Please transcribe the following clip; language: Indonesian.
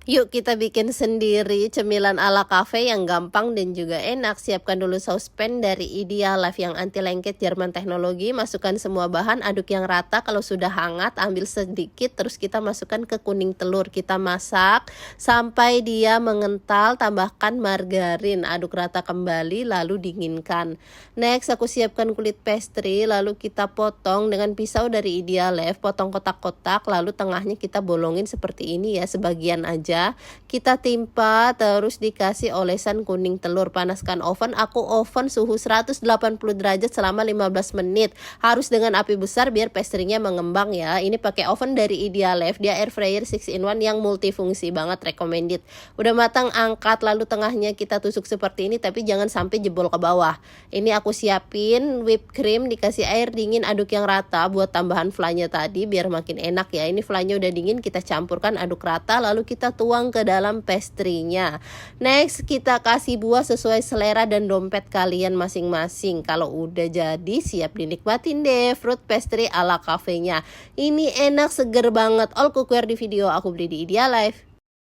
Yuk kita bikin sendiri cemilan ala cafe yang gampang dan juga enak. Siapkan dulu saus pen dari Idealife yang anti lengket Jerman teknologi. Masukkan semua bahan, aduk yang rata. Kalau sudah hangat, ambil sedikit terus kita masukkan ke kuning telur. Kita masak sampai dia mengental, tambahkan margarin. Aduk rata kembali lalu dinginkan. Next aku siapkan kulit pastry, lalu kita potong dengan pisau dari Idealife. Potong kotak-kotak, lalu tengahnya kita bolongin seperti ini ya, sebagian aja. Kita timpa terus dikasih olesan kuning telur. Panaskan oven, aku oven suhu 180 derajat selama 15 menit. Harus dengan api besar biar pastry-nya mengembang ya. Ini pakai oven dari Idealife, dia air fryer 6-in-1 yang multifungsi banget, recommended. Udah matang angkat, lalu tengahnya kita tusuk seperti ini tapi jangan sampai jebol ke bawah. Ini aku siapin whipped cream, dikasih air dingin, aduk yang rata buat tambahan flannya tadi biar makin enak ya. Ini flannya udah dingin, kita campurkan, aduk rata lalu kita tuang ke dalam pastry-nya. Next kita kasih buah sesuai selera dan dompet kalian masing-masing. Kalau udah jadi siap dinikmatin deh fruit pastry ala cafe-nya. Ini enak, seger banget. All cookware di video aku beli di Idealife.